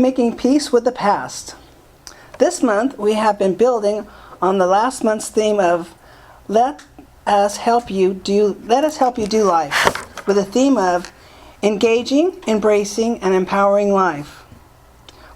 Making peace with the past. This month we have been building on the last month's theme of let us help you do life, with the theme of engaging, embracing, and empowering life.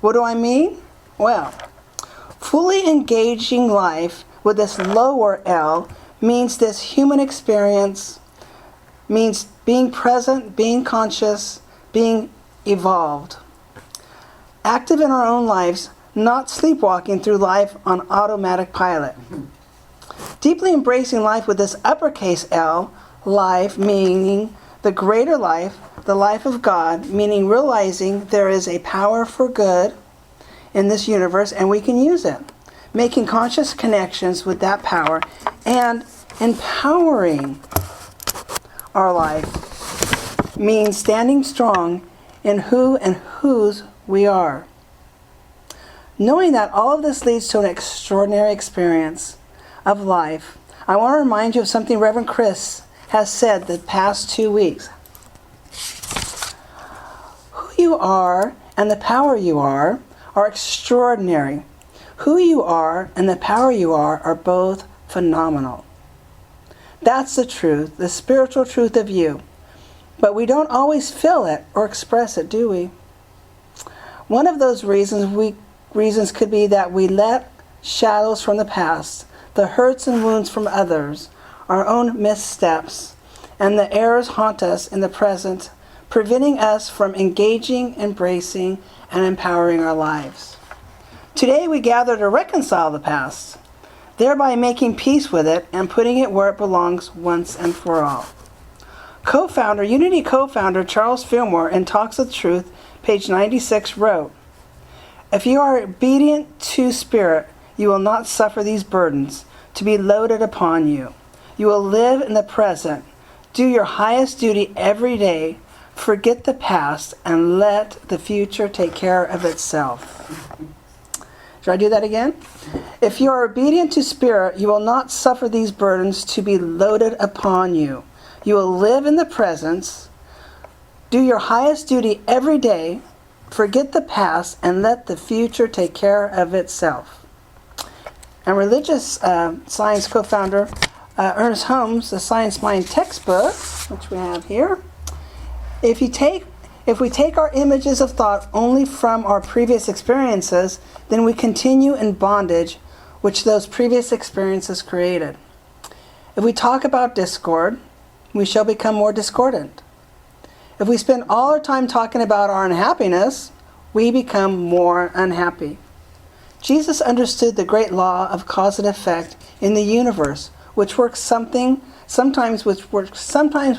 What do I mean? Well, fully engaging life with this lower L means this human experience, means being present, being conscious, being evolved. Active in our own lives, not sleepwalking through life on automatic pilot. Deeply embracing life with this uppercase L, life meaning the greater life, the life of God, meaning realizing there is a power for good in this universe and we can use it. Making conscious connections with that power and empowering our life means standing strong in who and whose we are. Knowing that all of this leads to an extraordinary experience of life, I want to remind you of something Reverend Chris has said the past 2 weeks. Who you are and the power you are extraordinary. Who you are and the power you are both phenomenal. That's the truth, the spiritual truth of you. But we don't always feel it or express it, do we? One of those reasons could be that we let shadows from the past, the hurts and wounds from others, our own missteps, and the errors haunt us in the present, preventing us from engaging, embracing, and empowering our lives. Today we gather to reconcile the past, thereby making peace with it and putting it where it belongs once and for all. Unity co-founder Charles Fillmore in Talks of Truth, page 96, wrote, "If you are obedient to Spirit, you will not suffer these burdens to be loaded upon you. You will live in the present, do your highest duty every day, forget the past, and let the future take care of itself." Should I do that again? If you are obedient to Spirit, you will not suffer these burdens to be loaded upon you. You will live in the present, do your highest duty every day, forget the past, and let the future take care of itself. And religious science co-founder Ernest Holmes, the Science Mind textbook, which we have here, if we take our images of thought only from our previous experiences, then we continue in bondage which those previous experiences created. If we talk about discord, we shall become more discordant. If we spend all our time talking about our unhappiness, we become more unhappy. Jesus understood the great law of cause and effect in the universe, which works sometimes with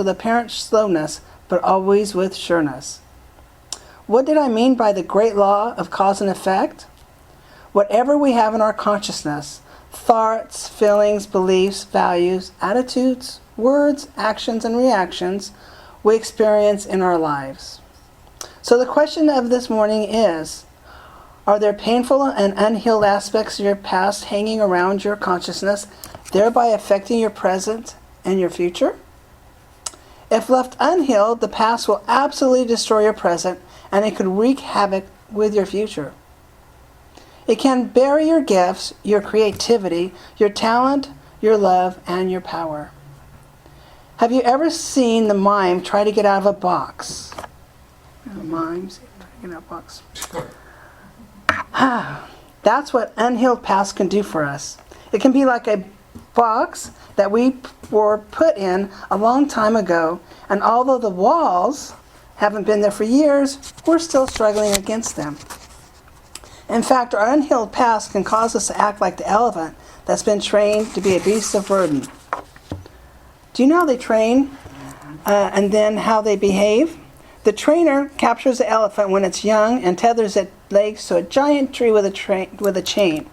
apparent slowness, but always with sureness. What did I mean by the great law of cause and effect? Whatever we have in our consciousness, thoughts, feelings, beliefs, values, attitudes, words, actions, and reactions, we experience in our lives. So the question of this morning is, are there painful and unhealed aspects of your past hanging around your consciousness, thereby affecting your present and your future? If left unhealed, the past will absolutely destroy your present, and it could wreak havoc with your future. It can bury your gifts, your creativity, your talent, your love, and your power. Have you ever seen the mime try to get out of a box? Mimes trying to get out of a box. That's what unhealed past can do for us. It can be like a box that we were put in a long time ago, and although the walls haven't been there for years, we're still struggling against them. In fact, our unhealed past can cause us to act like the elephant that's been trained to be a beast of burden. Do you know how they train and then how they behave? The trainer captures the elephant when it's young and tethers its legs to a giant tree with a chain.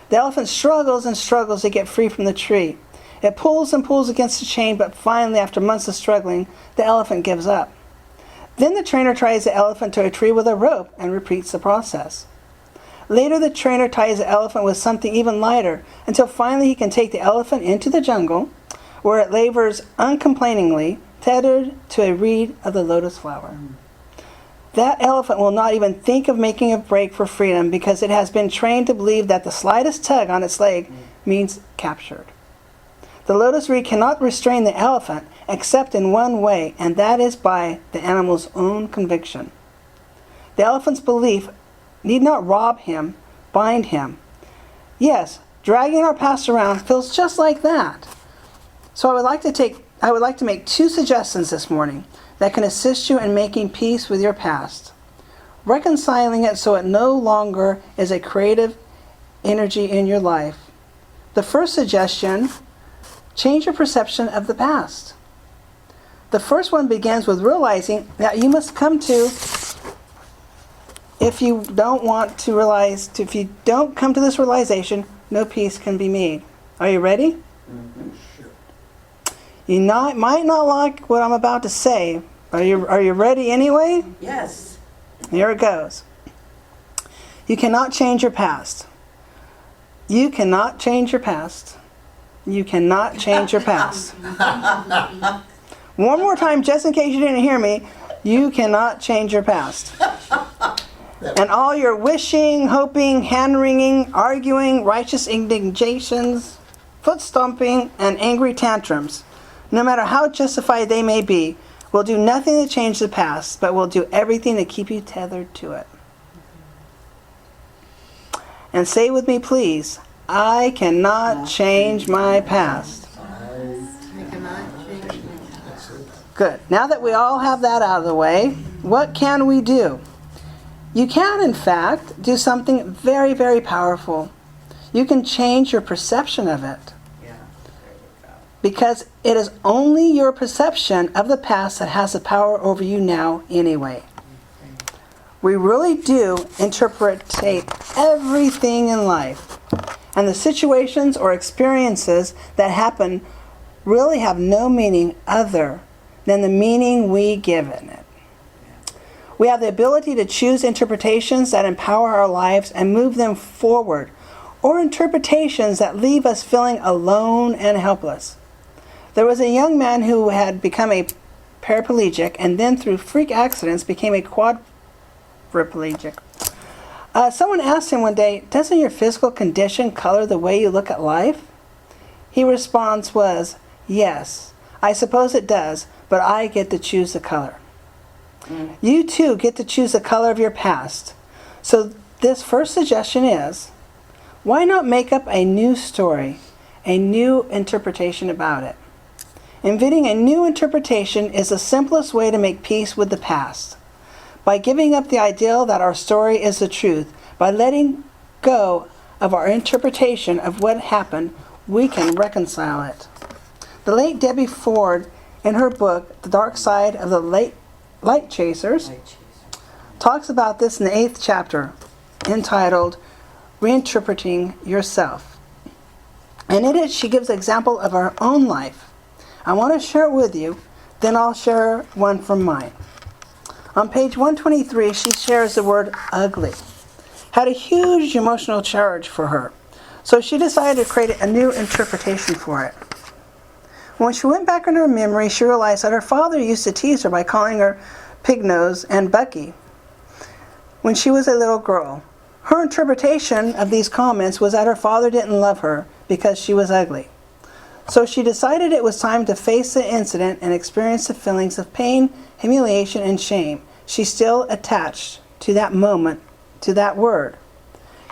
The elephant struggles and struggles to get free from the tree. It pulls and pulls against the chain, but finally, after months of struggling, the elephant gives up. Then the trainer ties the elephant to a tree with a rope and repeats the process. Later, the trainer ties the elephant with something even lighter until finally he can take the elephant into the jungle, where it labors uncomplainingly, tethered to a reed of the lotus flower. That elephant will not even think of making a break for freedom because it has been trained to believe that the slightest tug on its leg means captured. The lotus reed cannot restrain the elephant except in one way, and that is by the animal's own conviction. The elephant's belief need not rob him, bind him. Yes, dragging our past around feels just like that. So I would like to make 2 suggestions this morning that can assist you in making peace with your past, reconciling it so it no longer is a creative energy in your life. The first suggestion: change your perception of the past. The first one begins with realizing that you must come to, if you don't come to this realization, no peace can be made. Are you ready? Mm-hmm. Sure. You might not like what I'm about to say. Are you ready anyway? Yes. Here it goes. You cannot change your past. You cannot change your past. You cannot change your past. One more time, just in case you didn't hear me. You cannot change your past. And all your wishing, hoping, hand-wringing, arguing, righteous indignations, foot stomping, and angry tantrums, no matter how justified they may be, will do nothing to change the past, but will do everything to keep you tethered to it. And say with me, please, I cannot change my past. I cannot change my past. Good. Now that we all have that out of the way, what can we do? You can, in fact, do something very, very powerful. You can change your perception of it. Because it is only your perception of the past that has the power over you now anyway. We really do interpretate everything in life. And the situations or experiences that happen really have no meaning other than the meaning we give in it. We have the ability to choose interpretations that empower our lives and move them forward, or interpretations that leave us feeling alone and helpless. There was a young man who had become a paraplegic and then through freak accidents became a quadriplegic. Someone asked him one day, "Doesn't your physical condition color the way you look at life?" His response was, "Yes, I suppose it does, but I get to choose the color." You too get to choose the color of your past. So this first suggestion is, why not make up a new story, a new interpretation about it? Inventing a new interpretation is the simplest way to make peace with the past. By giving up the ideal that our story is the truth, by letting go of our interpretation of what happened, we can reconcile it. The late Debbie Ford, in her book, The Dark Side of the Light Chasers, talks about this in the 8th chapter, entitled Reinterpreting Yourself. And in it, she gives an example of her own life. I want to share it with you, then I'll share one from mine. On page 123, she shares the word ugly. Had a huge emotional charge for her, so she decided to create a new interpretation for it. When she went back in her memory, she realized that her father used to tease her by calling her Pig Nose and Bucky when she was a little girl. Her interpretation of these comments was that her father didn't love her because she was ugly. So she decided it was time to face the incident and experience the feelings of pain, humiliation, and shame she still attached to that moment, to that word.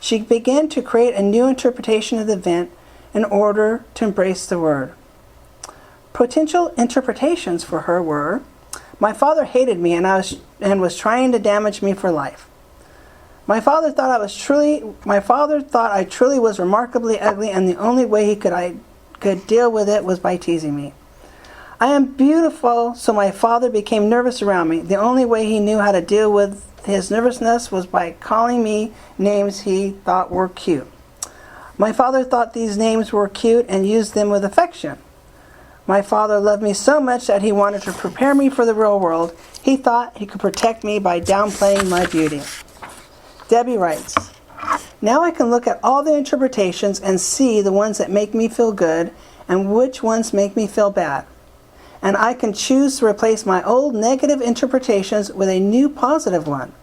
She began to create a new interpretation of the event in order to embrace the word. Potential interpretations for her were, my father hated me and was trying to damage me for life. My father thought I truly was remarkably ugly, and the only way he could deal with it was by teasing me. I am beautiful, so my father became nervous around me. The only way he knew how to deal with his nervousness was by calling me names he thought were cute. My father thought these names were cute and used them with affection. My father loved me so much that he wanted to prepare me for the real world. He thought he could protect me by downplaying my beauty. Debbie writes, now I can look at all the interpretations and see the ones that make me feel good and which ones make me feel bad. and I can choose to replace my old negative interpretations with a new positive one.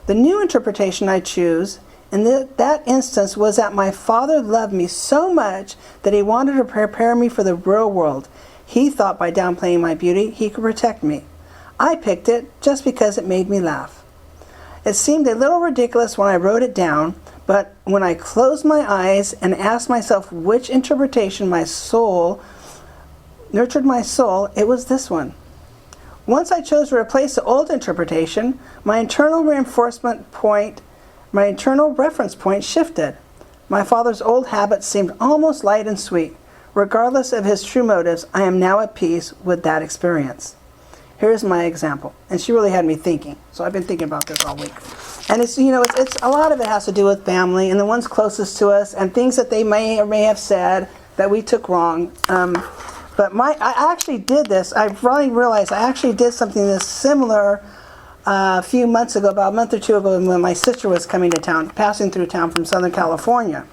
The new interpretation I choose in that instance was that my Father loved me so much that he wanted to prepare me for the real world. He thought by downplaying my beauty, he could protect me. I picked it just because it made me laugh. It seemed a little ridiculous when I wrote it down, but when I closed my eyes and asked myself which interpretation nurtured my soul, it was this one. Once I chose to replace the old interpretation, my internal reference point shifted. My father's old habits seemed almost light and sweet. Regardless of his true motives, I am now at peace with that experience. Here's my example. And she really had me thinking. So I've been thinking about this all week. And it's a lot of it has to do with family and the ones closest to us and things that they may or may have said that we took wrong. But I actually did this. I finally realized I actually did something this similar a few months ago, about a month or two ago, when my sister was coming to town, passing through town from Southern California.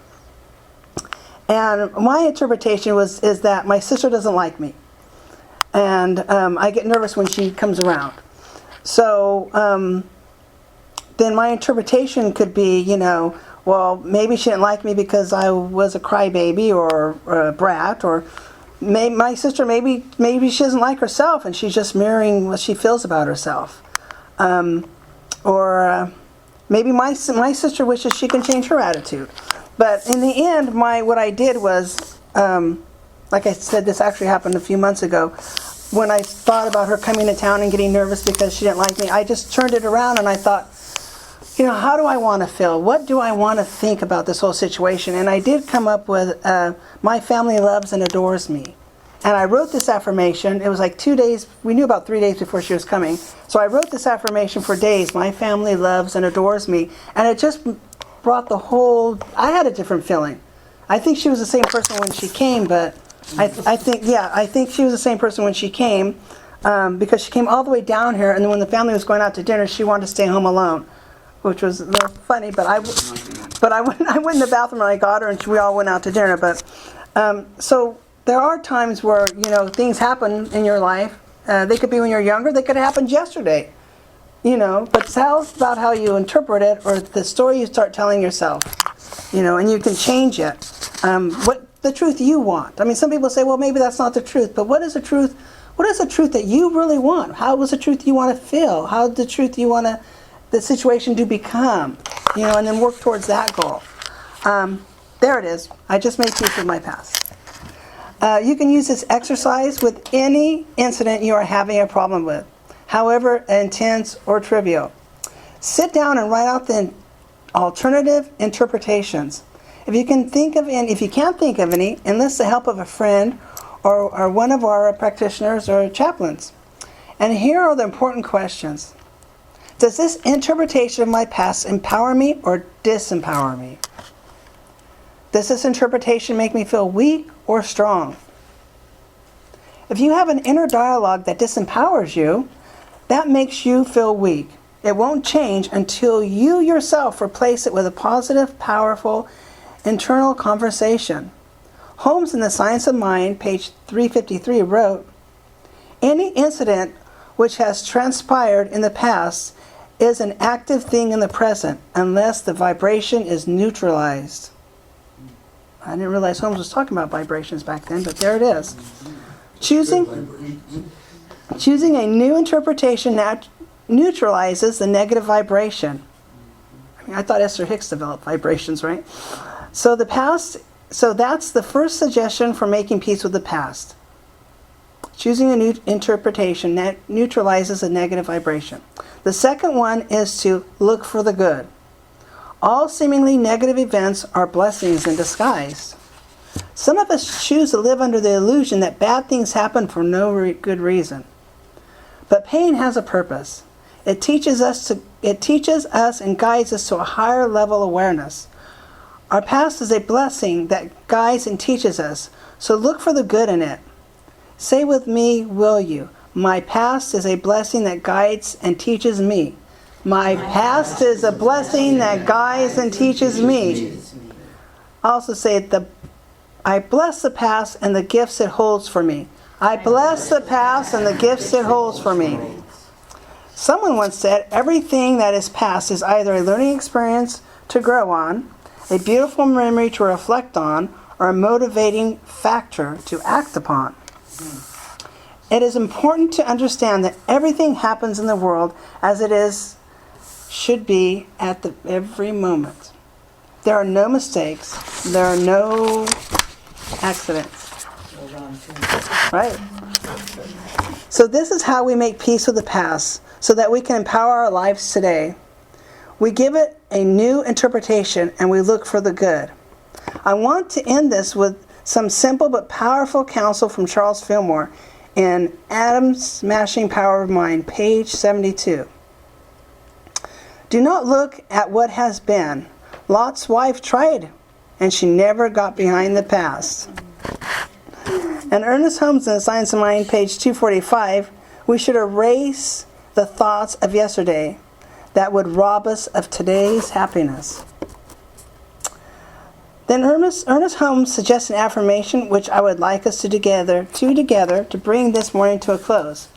And my interpretation is that my sister doesn't like me. And I get nervous when she comes around. So then my interpretation could be, well, maybe she didn't like me because I was a crybaby or a brat, or my sister, maybe she doesn't like herself and she's just mirroring what she feels about herself. Or maybe my sister wishes she can change her attitude. But in the end, what I did was, like I said, this actually happened a few months ago. When I thought about her coming to town and getting nervous because she didn't like me, I just turned it around and I thought, how do I want to feel? What do I want to think about this whole situation? And I did come up with, my family loves and adores me. And I wrote this affirmation. It was like 2 days. We knew about 3 days before she was coming. So I wrote this affirmation for days. My family loves and adores me. And it just brought I had a different feeling. I think she was the same person when she came, but I think she was the same person when she came, because she came all the way down here, and then when the family was going out to dinner, she wanted to stay home alone, which was a little funny, but I went in the bathroom and I got her, and we all went out to dinner. But so there are times where, things happen in your life. They could be when you're younger. They could have happened yesterday. But tell us about how you interpret it, or the story you start telling yourself. And you can change it. What the truth you want. I mean, some people say, well, maybe that's not the truth. But what is the truth? What is the truth that you really want? How is the truth you want to feel? How is the truth you want the situation to become? And then work towards that goal. There it is. I just made peace with my past. You can use this exercise with any incident you are having a problem with, however intense or trivial. Sit down and write out the alternative interpretations. If you can't think of any, enlist the help of a friend or one of our practitioners or chaplains. And here are the important questions. Does this interpretation of my past empower me or disempower me? Does this interpretation make me feel weak or strong? If you have an inner dialogue that disempowers you, that makes you feel weak. It won't change until you yourself replace it with a positive, powerful, internal conversation. Holmes in The Science of Mind, page 353, wrote, "Any incident which has transpired in the past is an active thing in the present unless the vibration is neutralized." I didn't realize Holmes was talking about vibrations back then, but there it is. Choosing a new interpretation neutralizes the negative vibration. I thought Esther Hicks developed vibrations, right? So that's the first suggestion for making peace with the past. Choosing a new interpretation that neutralizes a negative vibration. The second one is to look for the good. All seemingly negative events are blessings in disguise. Some of us choose to live under the illusion that bad things happen for no good reason. But pain has a purpose. It teaches us and guides us to a higher level awareness. Our past is a blessing that guides and teaches us, so look for the good in it. Say with me, will you? My past is a blessing that guides and teaches me. My past is a blessing that guides and teaches me. Also say, I bless the past and the gifts it holds for me. I bless the past and the gifts it holds for me. Someone once said, everything that is past is either a learning experience to grow on, a beautiful memory to reflect on, or a motivating factor to act upon. It is important to understand that everything happens in the world as it is, should be at every moment. There are no mistakes. There are no accidents. Right? So this is how we make peace with the past, so that we can empower our lives today. We give it a new interpretation and we look for the good. I want to end this with some simple but powerful counsel from Charles Fillmore in Adam's Smashing Power of Mind, page 72. Do not look at what has been. Lot's wife tried, and she never got behind the past. And Ernest Holmes in Science of Mind, page 245, we should erase the thoughts of yesterday that would rob us of today's happiness. Then Ernest Holmes suggests an affirmation which I would like us to together to bring this morning to a close.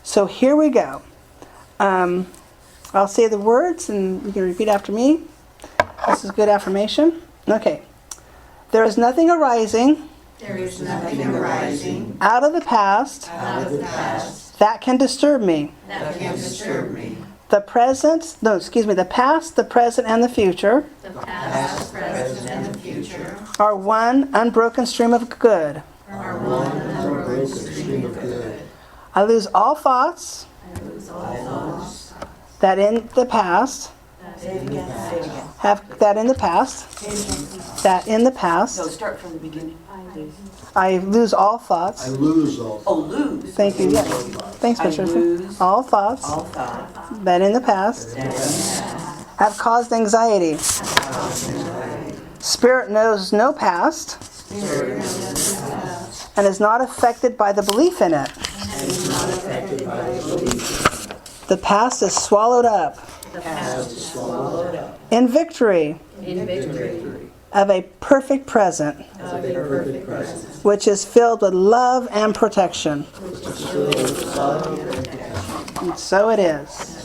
So here we go. I'll say the words and you can repeat after me. This is a good affirmation. Okay. There is nothing arising. There is nothing arising Out of the past. That can disturb me. The past, the present, and the future. Are one unbroken stream of good. I lose all thoughts. That in the past. That in the past. No, start from the beginning. I lose all thoughts. Oh, lose. Thank you. Yes. Thanks, Bishop. All thoughts. That in the past. Have caused anxiety. Spirit knows no past. And is not affected by the belief in it. The past is swallowed up. In victory. Of a perfect present. Which is filled with love and protection. And so it is.